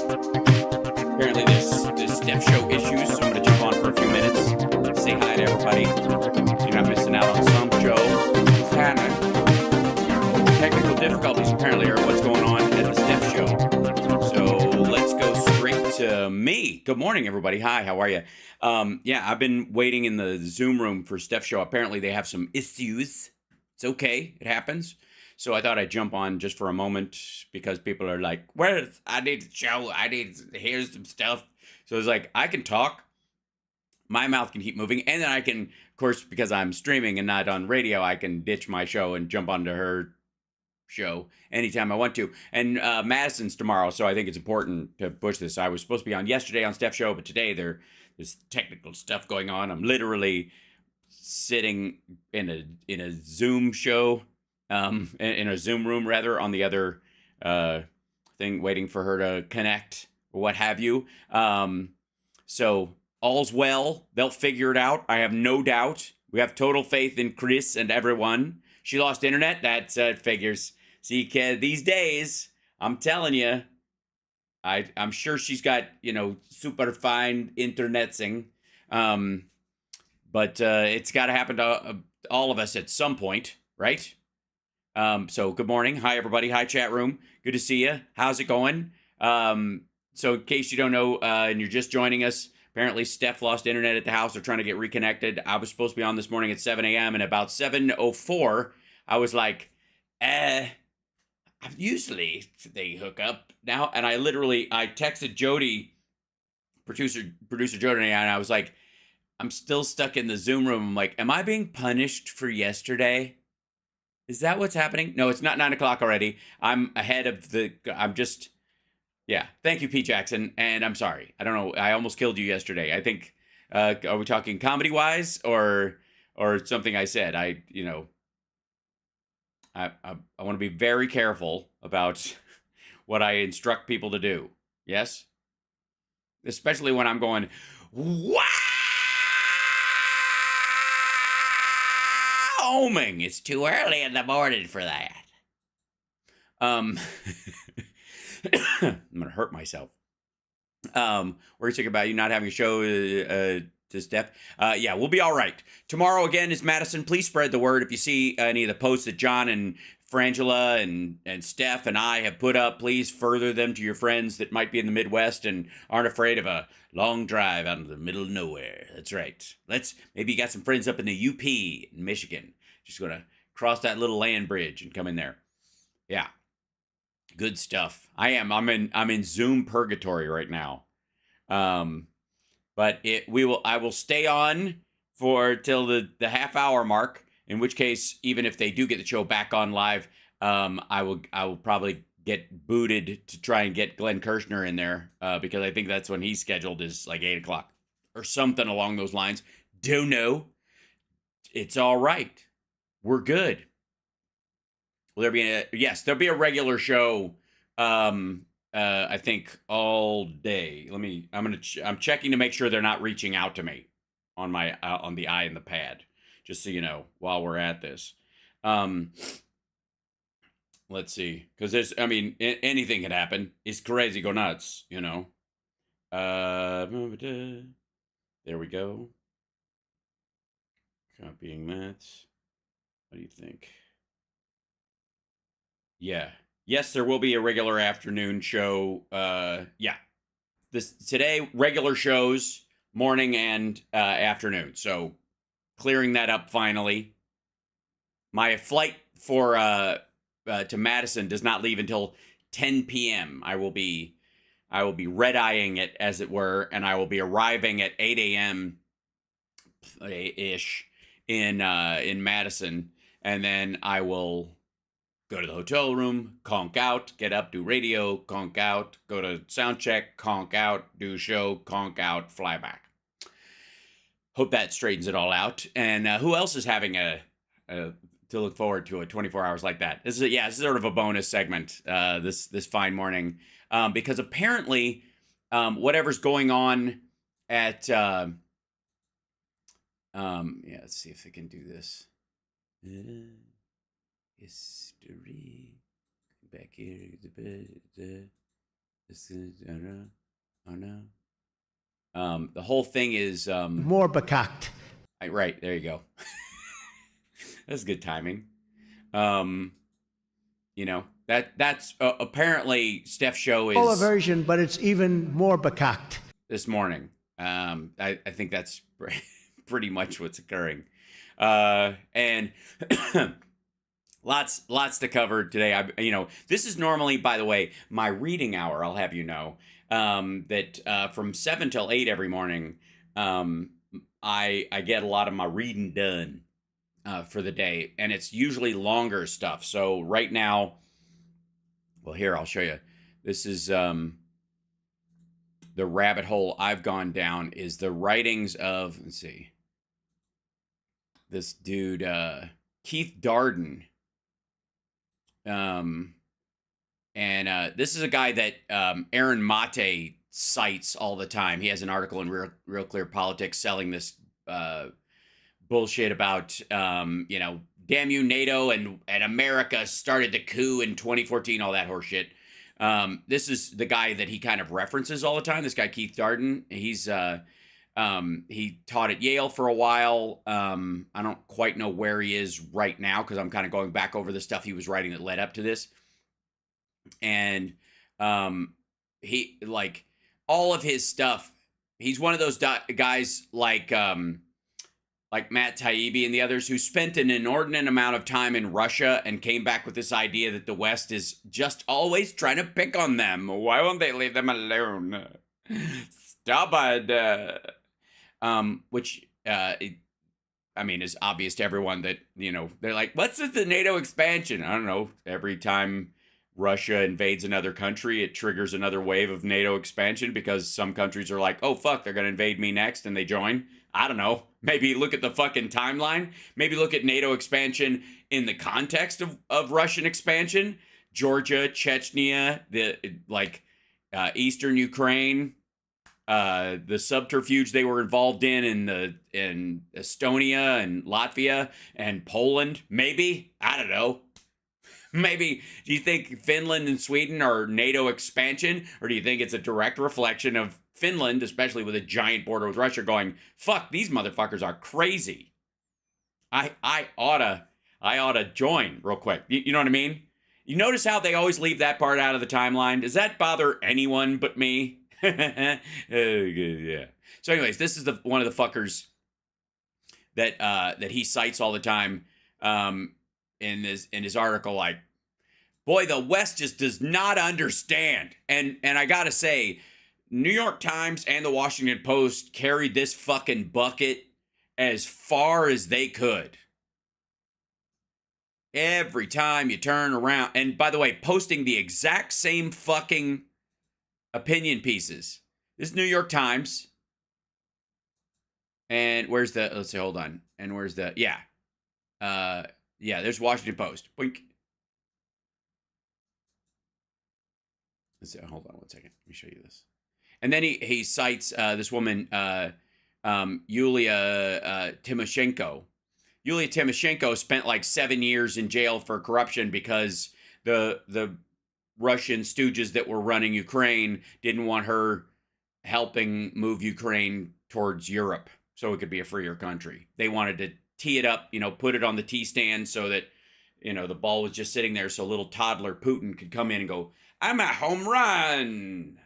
Apparently, this Steph show issues, so I'm gonna jump on for a few minutes, say hi to everybody, so you're not missing out on some show. What's happening? Technical difficulties apparently are what's going on at the Steph show. So let's go straight to me. Good morning, everybody. Hi, how are you? Yeah, I've been waiting in the Zoom room for Steph show. Apparently, they have some issues. It's okay. It happens. So I thought I'd jump on just for a moment because people are like, "Where's I need to show? I need to hear some stuff." So it's like I can talk, my mouth can keep moving, and then I can, of course, because I'm streaming and not on radio, I can ditch my show and jump onto her show anytime I want to. And Madison's tomorrow, so I think it's important to push this. I was supposed to be on yesterday on Steph's show, but today there's technical stuff going on. I'm literally sitting in a Zoom show, in a Zoom room rather, on the other thing, waiting for her to connect or what have you. So all's well. They'll figure it out. I have no doubt. We have total faith in Chris and everyone. She lost internet. That figures. See, kid, these days, I'm telling you, I'm sure she's got, super fine internetsing. But it's got to happen to all of us at some point, right? So good morning. Hi, everybody. Hi, chat room. Good to see you. How's it going? So in case you don't know and you're just joining us, apparently Steph lost internet at the house. They're trying to get reconnected. I was supposed to be on this morning at 7 a.m. and about 7:04, I was like, usually they hook up now. And I texted Jody, producer Jody, and I was like, I'm still stuck in the Zoom room. I'm like, am I being punished for yesterday? Is that what's happening? No, it's not 9 o'clock already. I'm ahead of yeah. Thank you, P. Jackson. And I'm sorry. I don't know. I almost killed you yesterday. I think, are we talking comedy wise or something I said? I want to be very careful about what I instruct people to do. Yes? Especially when I'm going, wow! It's too early in the morning for that. I'm gonna hurt myself. We're talking about you not having a show to Steph. Yeah, we'll be all right. Tomorrow again is Madison. Please spread the word. If you see any of the posts that John and Frangela and Steph and I have put up, please further them to your friends that might be in the Midwest and aren't afraid of a long drive out in the middle of nowhere. That's right. Maybe you got some friends up in the UP in Michigan. Just gonna cross that little land bridge and come in there. Yeah. Good stuff. I'm in Zoom purgatory right now. But I will stay on for till the half hour mark, in which case, even if they do get the show back on live, I will probably get booted to try and get Glenn Kirshner in there, because I think that's when he's scheduled, is like 8 o'clock or something along those lines. Don't know. It's all right. We're good. Will there be there'll be a regular show, I think all day. I'm checking to make sure they're not reaching out to me on my on the eye and the pad, just so you know, while we're at this. Let's see, because anything can happen. It's crazy, go nuts, there we go. Copying that. What do you think? Yeah. Yes, there will be a regular afternoon show. Yeah. Today, regular shows, morning and afternoon. So clearing that up finally. My flight for to Madison does not leave until 10 p.m. I will be red-eyeing it, as it were, and I will be arriving at 8 a.m. ish in Madison, and then I will go to the hotel room, conk out, get up, do radio, conk out, go to sound check, conk out, do show, conk out, fly back. Hope that straightens it all out. And who else is having to look forward to 24 hours like that? This is sort of a bonus segment this fine morning, because apparently whatever's going on at let's see if I can do this. History. Back here. This is, oh no. The whole thing is more bekakt. Right, there you go. That's good timing. You know, that's apparently Steph's show Full is version, but it's even more bekakt. this morning. I think that's pretty much what's occurring. And lots to cover today. This is normally, by the way, my reading hour. I'll have you know that from 7 till 8 every morning, I get a lot of my reading done for the day, and it's usually longer stuff. So right now, well, here I'll show you. This is the rabbit hole I've gone down is the writings of, let's see, this dude Keith Darden. And this is a guy that Aaron Mate cites all the time. He has an article in Real Clear Politics selling this bullshit about, damn you, NATO and America started the coup in 2014, all that horseshit. This is the guy that he kind of references all the time. This guy, Keith Darden. He taught at Yale for a while. I don't quite know where he is right now because I'm kind of going back over the stuff he was writing that led up to this. And he, like, all of his stuff, he's one of those guys like Matt Taibbi and the others who spent an inordinate amount of time in Russia and came back with this idea that the West is just always trying to pick on them. Why won't they leave them alone? Stop it. Which is obvious to everyone that, they're like, what's with the NATO expansion? I don't know. Every time Russia invades another country, it triggers another wave of NATO expansion because some countries are like, oh, fuck, they're going to invade me next, and they join. I don't know. Maybe look at the fucking timeline. Maybe look at NATO expansion in the context of Russian expansion. Georgia, Chechnya, Eastern Ukraine, the subterfuge they were involved in Estonia and Latvia and Poland. Maybe. I don't know. Maybe, do you think Finland and Sweden are NATO expansion? Or do you think it's a direct reflection of Finland, especially with a giant border with Russia, going, fuck, these motherfuckers are crazy. I oughta join real quick. You know what I mean? You notice how they always leave that part out of the timeline? Does that bother anyone but me? Yeah. So anyways, this is one of the fuckers that he cites all the time in his article, like, boy, the West just does not understand. And I gotta say, New York Times and the Washington Post carried this fucking bucket as far as they could. Every time you turn around, and by the way, posting the exact same fucking opinion pieces. This is New York Times. And where's the, let's see, hold on. And where's the, there's Washington Post. Boink. Let's see, hold on one second. Let me show you this. And then he cites this woman, Yulia Tymoshenko. Yulia Tymoshenko spent like 7 years in jail for corruption because the Russian stooges that were running Ukraine didn't want her helping move Ukraine towards Europe so it could be a freer country. They wanted to tee it up, put it on the tee stand so that, the ball was just sitting there so little toddler Putin could come in and go, I'm a home run.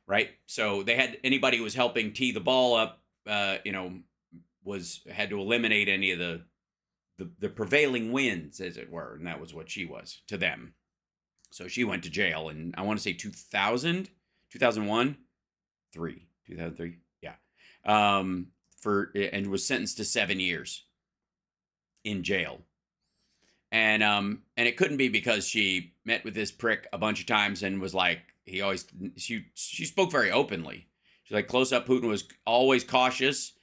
Right? So they had, anybody who was helping tee the ball up, had to eliminate any of the prevailing winds, as it were. And that was what she was to them. So she went to jail in, I want to say 2000, 2001, 2003. Yeah. And was sentenced to 7 years in jail. And it couldn't be because she met with this prick a bunch of times and was like, she spoke very openly. She's like, close up Putin was always cautious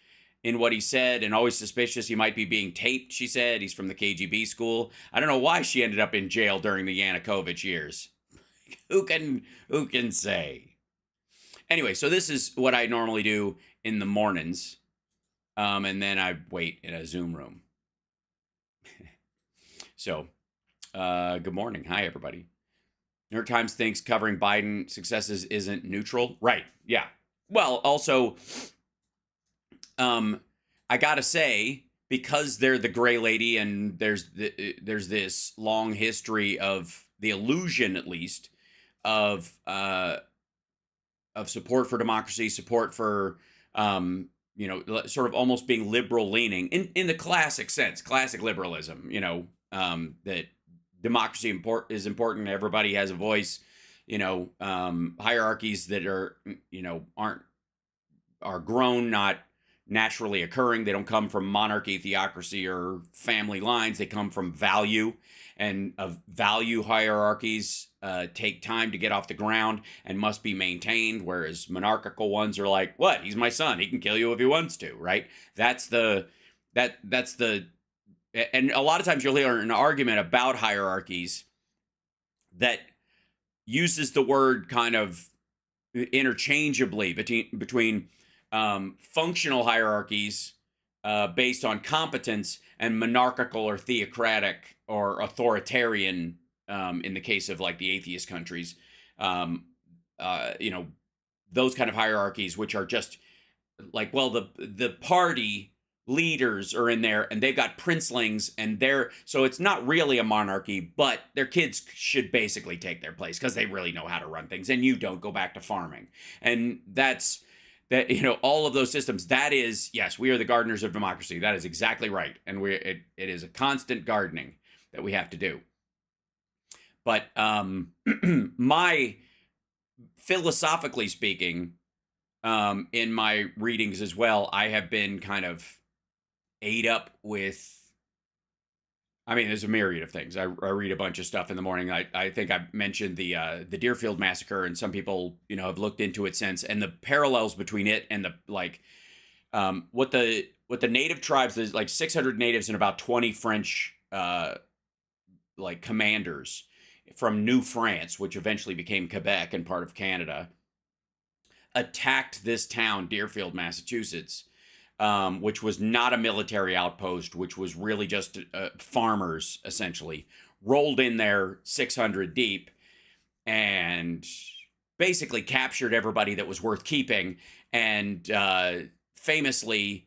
in what he said and always suspicious he might be being taped, she said. He's from the KGB school. I don't know why she ended up in jail during the Yanukovych years. Who can say? Anyway, so this is what I normally do in the mornings. And then I wait in a Zoom room. So, good morning. Hi, everybody. New York Times thinks covering Biden successes isn't neutral. Right. Yeah. Well, also, I gotta say, because they're the gray lady, and there's this long history of the illusion, at least, of support for democracy, support for sort of almost being liberal leaning in the classic sense, classic liberalism. That democracy is important. Everybody has a voice. Hierarchies that are grown, not naturally occurring. They don't come from monarchy, theocracy, or family lines. They come from value, and value hierarchies take time to get off the ground and must be maintained, whereas monarchical ones are like, what? He's my son. He can kill you if he wants to, right? That's the and a lot of times you'll hear an argument about hierarchies that uses the word kind of interchangeably between functional hierarchies based on competence and monarchical or theocratic or authoritarian, in the case of like the atheist countries, those kind of hierarchies, which are just like, well, the party leaders are in there and they've got princelings, and so it's not really a monarchy, but their kids should basically take their place because they really know how to run things, and you don't go back to farming. And that's that, all of those systems. That is, yes, we are the gardeners of democracy. That is exactly right. And it is a constant gardening that we have to do. But my, philosophically speaking, in my readings as well, I have been kind of ate up with, there's a myriad of things. I read a bunch of stuff in the morning. I think I mentioned the Deerfield massacre, and some people, have looked into it since, and the parallels between it and what the native tribes, there's like 600 natives and about 20 French commanders from New France, which eventually became Quebec and part of Canada, attacked this town, Deerfield, Massachusetts, which was not a military outpost, which was really just farmers, essentially, rolled in there 600 deep and basically captured everybody that was worth keeping. And famously,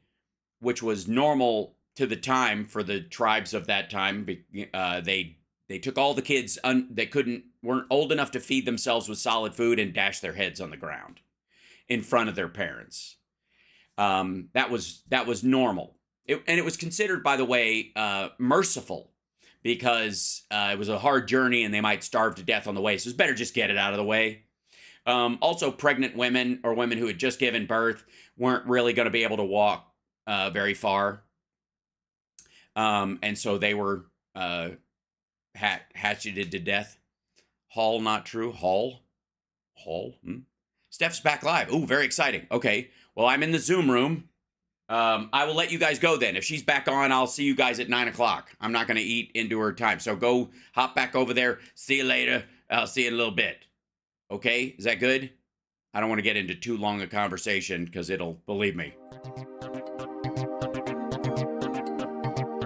which was normal to the time for the tribes of that time, they took all the kids that weren't old enough to feed themselves with solid food and dashed their heads on the ground in front of their parents. That was normal. And it was considered, by the way, merciful, because it was a hard journey and they might starve to death on the way. So it's better just get it out of the way. Also, pregnant women or women who had just given birth weren't really going to be able to walk very far. And so they were hatcheted to death. Hall, not true. Hall? Steph's back live. Ooh, very exciting. Okay. Well, I'm in the Zoom room. I will let you guys go then. If she's back on, I'll see you guys at 9 o'clock. I'm not going to eat into her time. So go hop back over there. See you later. I'll see you in a little bit. Okay? Is that good? I don't want to get into too long a conversation because believe me,